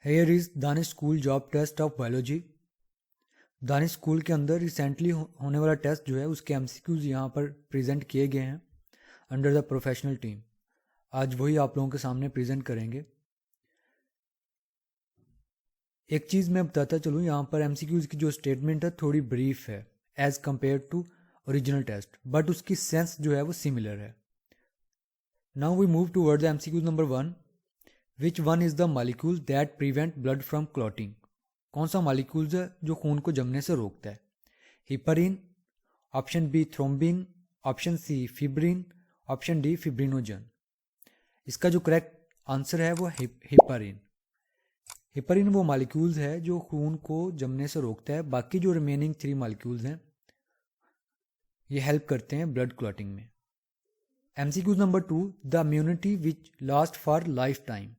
Hair is Danish school job test of biology. Danish school के अंदर recently होने वाला टेस्ट जो है उसके एमसीक्यूज यहाँ पर प्रेजेंट किए गए हैं अंडर द प्रोफेशनल टीम। आज वही आप लोगों के सामने प्रेजेंट करेंगे। एक चीज़ मैं बताता चलूँ, यहाँ पर एमसीक्यूज की जो स्टेटमेंट है थोड़ी ब्रीफ है as compare to original test, but उसकी सेंस जो है वो सिमिलर है। Now we move toward the MCQs number 1। Which one is the molecule that prevent blood from clotting? कौन सा मॉलिक्यूल्स है जो खून को जमने से रोकता है? Heparin, option B thrombin, option C fibrin, option D fibrinogen. इसका जो करेक्ट आंसर है वो हिपरिन। हिपरिन वो मॉलिक्यूल्स है जो खून को जमने से रोकता है। बाकी जो रिमेनिंग 3 मॉलिक्यूल्स हैं ये हेल्प करते हैं ब्लड क्लॉटिंग में। MCQs number 2। The immunity which last for lifetime?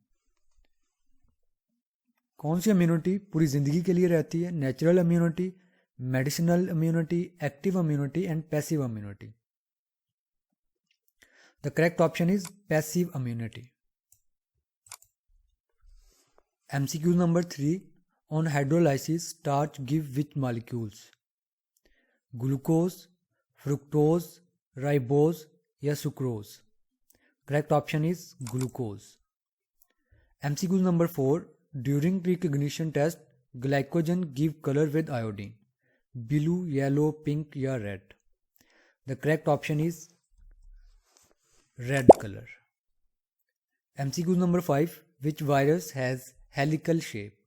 कौन सी इम्यूनिटी पूरी जिंदगी के लिए रहती है? Natural immunity, medicinal immunity, active immunity and passive immunity. The correct option is passive immunity. MCQs number 3। On hydrolysis starch give which molecules? Glucose, fructose, ribose या sucrose. Correct option is glucose. MCQs number 4। During recognition test glycogen give colour with iodine? Blue, yellow, pink या red. The correct option is red colour. MCQs number 5। Which virus has helical shape?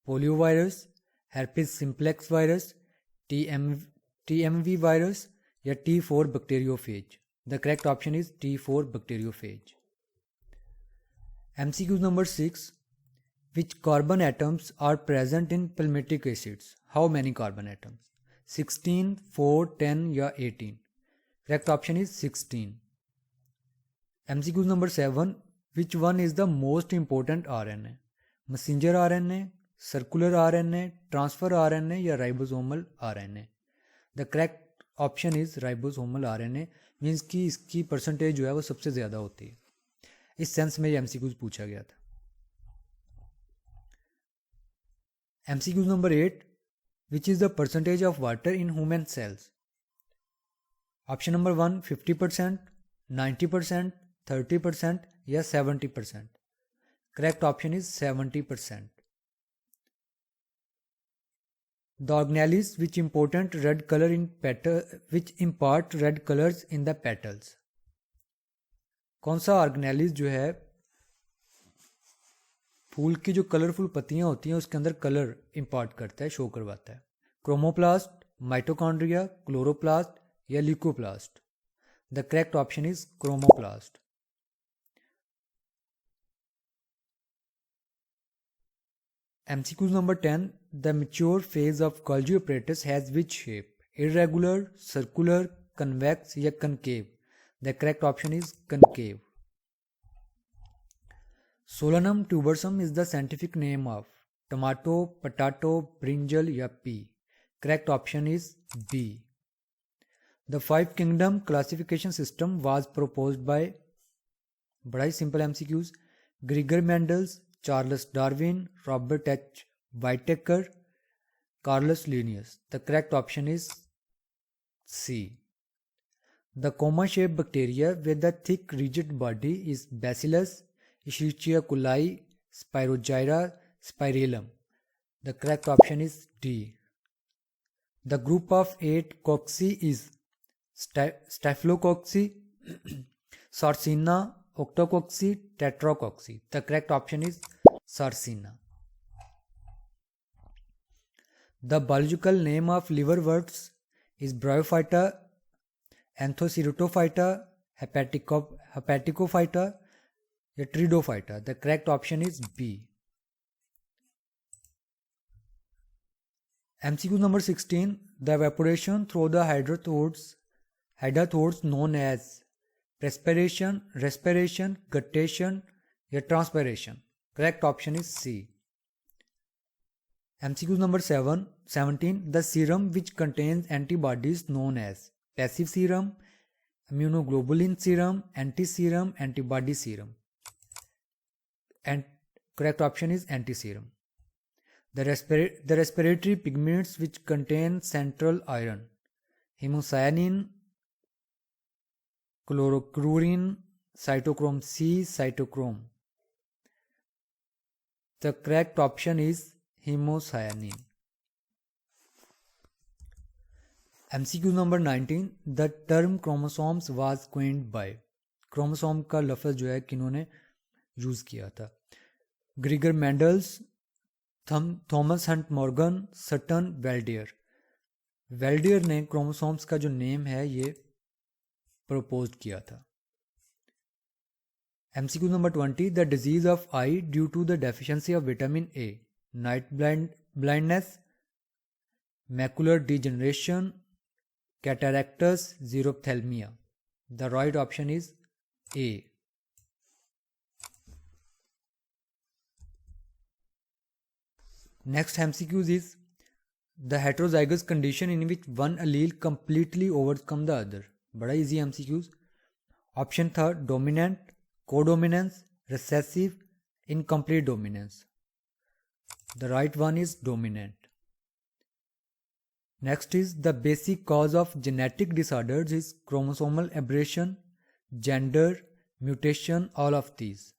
Polio virus, herpes simplex virus, TMV virus या T4 bacteriophage. The correct option is T4 bacteriophage. MCQ number 6. Which carbon atoms are present in palmitic acids? How many carbon atoms? 16, 4, 10 या 18? Correct option is 16. MCQ number 7. Which one is the most important RNA? Messenger RNA, circular RNA, transfer RNA या ribosomal RNA? The correct option is ribosomal RNA, means कि इसकी percentage जो है वो सबसे ज़्यादा होती है। इस सेंस में ये MCQs पूछा गया था। MCQ number 8। Which is the percentage of water in human cells? Option number 1 50%, 90%, 30% या 70%। Correct option is 70%। The organelles which impart red color in colors in the petals? कौन सा ऑर्गेनेलिस जो है फूल की जो कलरफुल पत्तियां होती हैं उसके अंदर कलर इंपार्ट करता है, शो करवाता है? क्रोमोप्लास्ट, माइटोकॉन्ड्रिया, क्लोरोप्लास्ट या leucoplast? The correct option is chromoplast. MCQ number 10. The mature phase of Golgi apparatus has which shape? Irregular, circular, convex या concave? The correct option is concave. Solanum tubersum is the scientific name of tomato, potato, brinjal या pea? Correct option is B. The 5 kingdom classification system was proposed by, बड़ा ही simple MCQs, Gregor Mendel, Charles Darwin, Robert H. Whittaker, Carolus Linnaeus. The correct option is C. The comma-shaped bacteria with a thick rigid body is Bacillus, Escherichia coli, Spirogyra, Spirillum. The correct option is D. The group of 8 cocci is Staphylococci, Sarcina, Octococci, Tetracocci. The correct option is Sarcina. The biological name of liverworts is Bryophyta, Anthoceratophyta, Hepaticophyta या Tridophyta. The correct option is B. MCQ number 16. The evaporation through the hydrothodes known as perspiration, respiration, guttation या transpiration? Correct option is C. MCQ number 17. The serum which contains antibodies known as passive serum, immunoglobulin serum, anti-serum, antibody serum? And correct option is anti-serum. The respiratory pigments which contain central iron: hemocyanin, chlorochlorine, cytochrome C, cytochrome. The correct option is hemocyanin. MCQ number 19. The term chromosomes was coined by. Chromosome का लफ्ज़ जो है किन्होंने use किया था? Gregor Mendel's, Thomas Hunt Morgan, Sutton Waldeyer. Waldeyer ने chromosomes का जो नेम है ये प्रपोज किया था. MCQ number 20. The disease of eye due to the deficiency of vitamin A: night blindness, macular degeneration, cataractus, xerophthalmia. The right option is A. Next MCQs is the heterozygous condition in which one allele completely overcome the other. बड़ा easy MCQs. Option था dominant, codominance, recessive, incomplete dominance. The right one is dominant. Next is the basic cause of genetic disorders is chromosomal aberration, gender, mutation, all of these.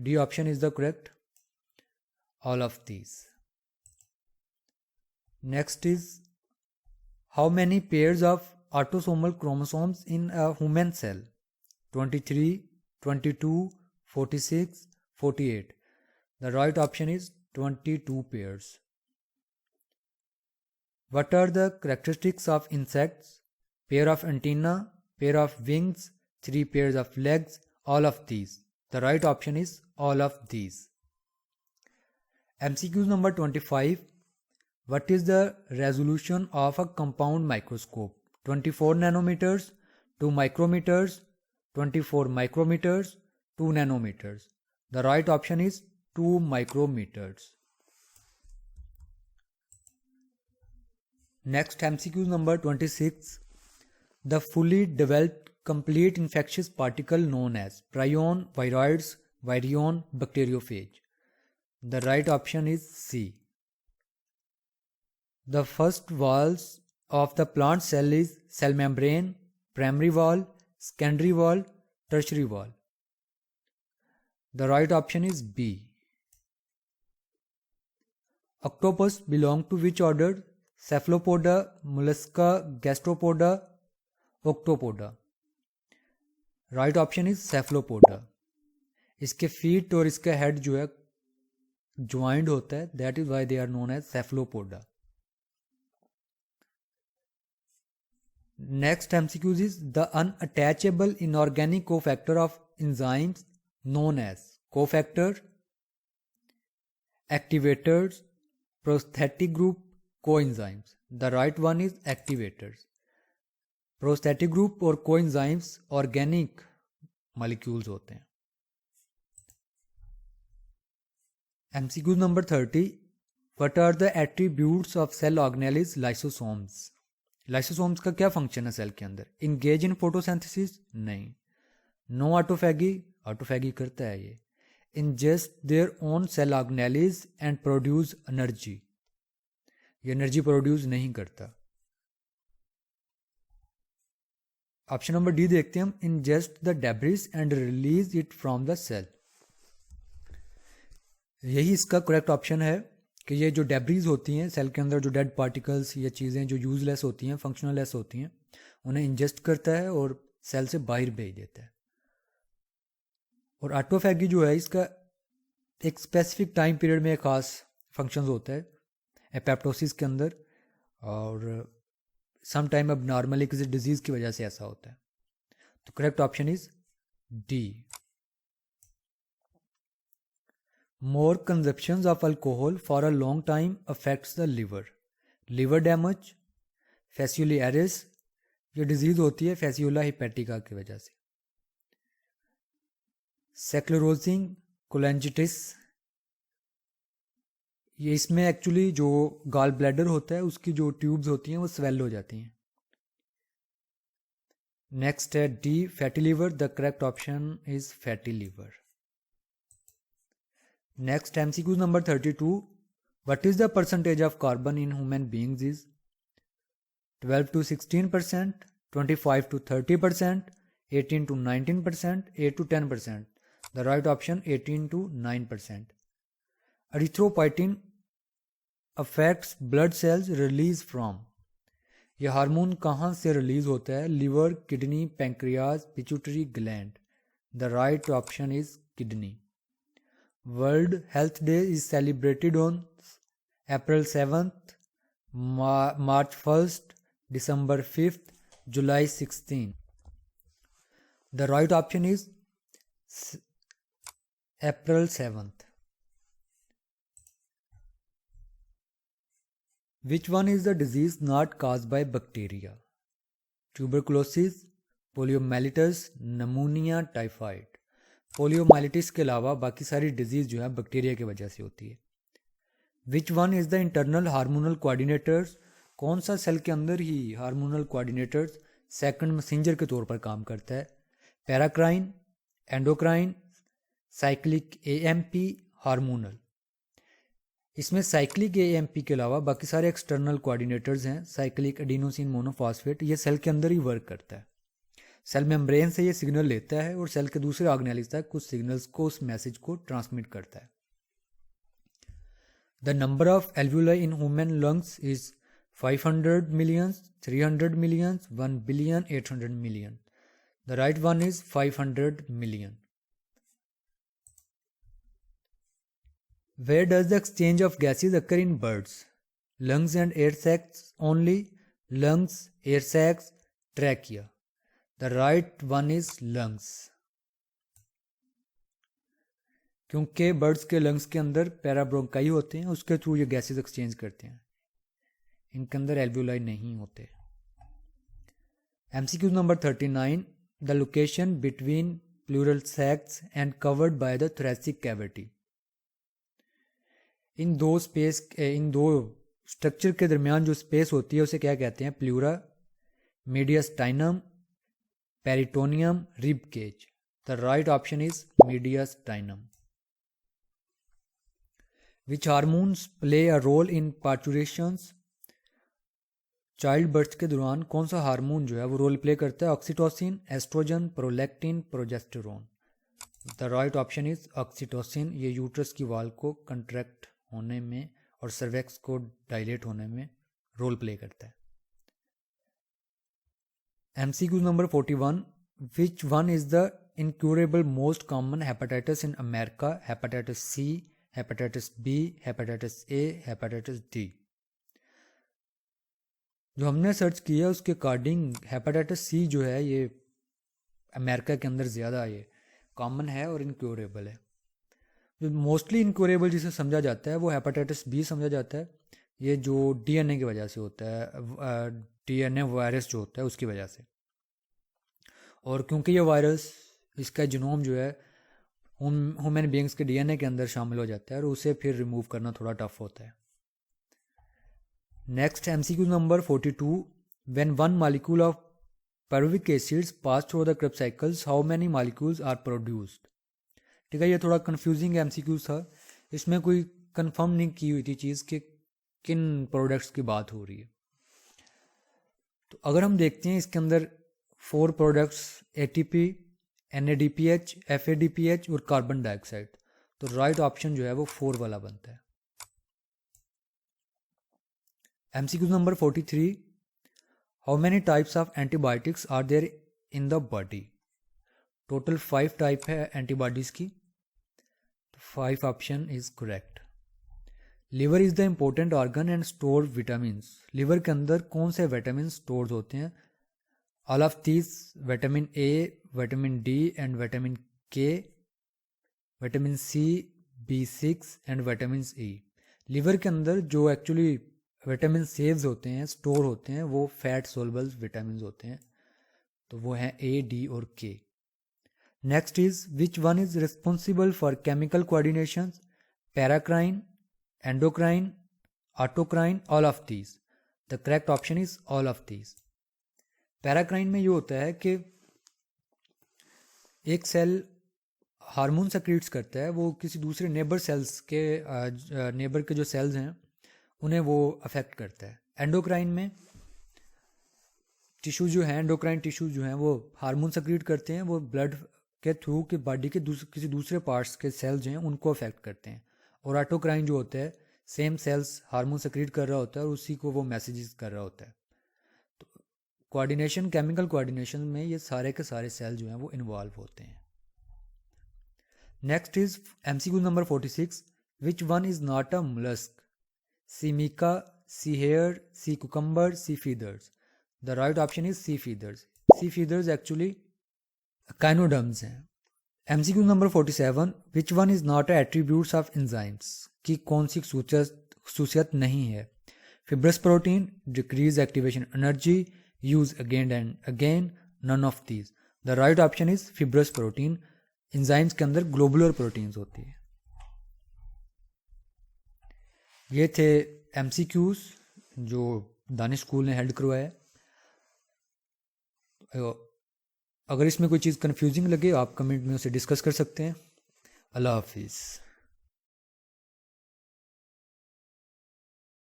D option is the correct. All of these. Next is how many pairs of autosomal chromosomes in a human cell? 23, 22, 46, 48. The right option is 22 pairs. What are the characteristics of insects? Pair of antennae, pair of wings, 3 pairs of legs, all of these. The right option is all of these. MCQ number 25. What is the resolution of a compound microscope? 24 nanometers, 2 micrometers, 24 micrometers, 2 nanometers. The right option is 2 micrometers. Next MCQ number 26. The fully developed complete infectious particle known as prion, viroids, virion, bacteriophage. The right option is C. The first walls of the plant cell is cell membrane, primary wall, secondary wall, tertiary wall. The right option is B. Octopus belong to which order? Cephalopoda, mollusca, gastropoda, octopoda. Right option is cephalopoda. इसके feet और इसका head जो है joined होता है, that is why they are known as cephalopoda. Next MCQ is the unattachable inorganic cofactor of enzymes known as cofactor, activators, prosthetic group, coenzymes. The right one is activators. Prosthetic group और coenzymes organic molecules होते हैं. MCQ number 30. What are the attributes of cell organelles lysosomes? Lysosomes का क्या function है cell के अंदर? Engage in photosynthesis? नहीं. No autophagy? Autophagy करता है ये. Ingest their own cell organelles and produce energy? ये एनर्जी प्रोड्यूस नहीं करता. ऑप्शन नंबर डी देखते हैं हम. Ingest the debris and release it from the cell. यही इसका करेक्ट ऑप्शन है कि ये जो डेब्रीज होती हैं सेल के अंदर, जो डेड पार्टिकल्स या चीज़ें जो यूजलेस होती हैं, फंक्शनलेस होती हैं, उन्हें इंजेस्ट करता है और सेल से बाहर भेज देता है. और ऑटोफैगी जो है इसका एक स्पेसिफिक टाइम पीरियड में एक खास फंक्शंस होता है एपेप्टोसिस के अंदर, और सम टाइम अब नॉर्मली किसी डिजीज़ की वजह से ऐसा होता है. तो correct option is D. More consumptions of alcohol for a long time affects the liver. Liver damage, fasciolaris, ये डिजीज होती है फैसियोला हिपैटिका की वजह से. सेक्लेरोजिंग कोलेंजिटिस, ये इसमें एक्चुअली जो गॉल ब्लैडर होता है उसकी जो ट्यूब्स होती हैं वो स्वेल हो जाती हैं. नेक्स्ट है D, fatty liver. The correct option is fatty liver. Next MCQ number 32. What is the percentage of carbon in human beings is 12 to 16%, 25 to 30%, 18 to 19%, 8 to 10%. The right option 18 to 9%. Erythropoietin affects blood cells release from. ये hormone कहाँ से release होता है? Liver, kidney, pancreas, pituitary gland. The right option is kidney. World health day is celebrated on April 7th, March 1st, December 5th, July 16th. The right option is April 7th. Which one is the disease not caused by bacteria? Tuberculosis, poliomyelitis, pneumonia, typhoid. Poliomyelitis के अलावा बाकी सारी disease जो है bacteria की वजह से होती है. विच one is the internal hormonal coordinators? कौन सा सेल के अंदर ही हार्मोनल कोऑर्डिनेटर्स सेकंड मैसेंजर के तौर पर काम करता है? Paracrine, endocrine, cyclic AMP, hormonal. इसमें साइक्लिक एएमपी के अलावा बाकी सारे एक्सटर्नल कोऑर्डिनेटर्स हैं. साइक्लिक एडिनोसिन मोनोफॉस्फेट, ये सेल के अंदर ही वर्क करता है. सेल मेम्ब्रेन से ये सिग्नल लेता है और सेल के दूसरे ऑर्गेनेल्स तक कुछ सिग्नल्स को, उस मैसेज को ट्रांसमिट करता है. The number of alveoli in human lungs is 500 million, 300 million, 1 billion, 800 million. The right one is 500 million. Where does the exchange of gases occur in birds? Lungs and air sacs only, lungs, air sacs, trachea. The right one is lungs. क्योंकि birds के lungs के अंदर parabronchi होते हैं, उसके through ये gases exchange करते हैं. इनके अंदर एल्वुलाई नहीं होते. MCQ number 39. The location between pleural sacs and covered by the thoracic cavity. इन दो स्ट्रक्चर के दरमियान जो स्पेस होती है उसे क्या कहते हैं? Pleura, mediastinum, peritoneum, rib cage. The right option is mediastinum. Which hormones play a role in parturitions? Child birth के दौरान कौन सा हार्मोन जो है वो रोल प्ले करता है? Oxytocin, estrogen, prolactin, progesterone. The right option is oxytocin. ये यूट्रस की वाल को कंट्रैक्ट होने में और सर्वेक्स को डायलेट होने में रोल प्ले करता है. MCQ number 41. Which one is the incurable most common hepatitis in America? Hepatitis C, hepatitis B, hepatitis A, hepatitis D. जो हमने सर्च किया उसके अकॉर्डिंग हेपेटाइटिस सी जो है ये अमेरिका के अंदर ज़्यादा ये कॉमन है और इनक्योरेबल है. जो मोस्टली इनक्योरेबल जिसे समझा जाता है वो हेपेटाइटिस बी समझा जाता है. ये जो DNA की वजह से होता है, DNA वायरस जो होता है उसकी वजह से. और क्योंकि ये वायरस, इसका जीनोम जो है ह्यूमन बीइंग्स के DNA के अंदर शामिल हो जाता है और उसे फिर रिमूव करना थोड़ा टफ होता है. Next, MCQ number 42. When one molecule of pyruvic acids pass through the Krebs cycles, how many molecules are produced? ठीक है, ये थोड़ा कंफ्यूजिंग MCQ था. इसमें कोई कंफर्म नहीं की हुई थी चीज़ कि किन प्रोडक्ट्स की बात हो रही है. तो अगर हम देखते हैं इसके अंदर 4 प्रोडक्ट्स ATP, NADPH, FADPH और कार्बन डाइऑक्साइड. तो राइट ऑप्शन जो है वो 4 वाला बनता है. MCQ number 43. How many types of antibiotics are there in the body? Total 5 type है एंटीबॉडीज की. 5 option is correct. Liver is the important organ and store vitamin. Liver के अंदर कौन से विटामिन स्टोर होते हैं? All of these: vitamin A, vitamin D and vitamin K, vitamin C, B6 and vitamin E. Liver के अंदर जो actually vitamin saves होते हैं, स्टोर होते हैं, वो फैट सोलबल विटामिन होते हैं. तो वो हैं A, D और K. Next is which one is responsible for chemical coordination? Paracrine, endocrine, autocrine, all of these. The correct option is all of these. Paracrine में ये होता है कि एक सेल हार्मोन सेक्रीट्स करता है वो किसी दूसरे नेबर सेल्स के नेबर के जो सेल्स हैं उन्हें वो अफेक्ट करता है। एंडोक्राइन में टिश्यू जो है, एंडोक्राइन टिश्यू जो हैं वो हार्मोन सेक्रीट करते हैं, वो ब्लड के थ्रू के बॉडी के किसी दूसरे पार्ट्स के सेल्स जो हैं उनको अफेक्ट करते हैं। और ऑटोक्राइन जो होता है सेम सेल्स हार्मोन सेक्रीट कर रहा होता है और उसी को वो मैसेजेस कर रहा होता है। तो कोऑर्डिनेशन, केमिकल कोऑर्डिनेशन में ये सारे के सारे सेल जो हैं वो इन्वॉल्व होते हैं। Next is MCQ number 46, which one is not a mollusc? Sea mica, sea hare, sea cucumber, sea feathers. The right option is sea feathers. Sea feathers actually echinoderms हैं। MCQ number 47, which one is not a attributes of enzymes? की कौन सी खसूसियत नहीं है? Fibrous protein, decrease activation energy, use again and again, none of these. The right option is fibrous protein. Enzymes के अंदर globular proteins होती है। ये थे MCQs जो दानिश स्कूल ने हेल्ड करवाया। अगर इसमें कोई चीज़ कन्फ्यूजिंग लगे आप कमेंट में उसे डिस्कस कर सकते हैं। अल्लाह हाफिज़।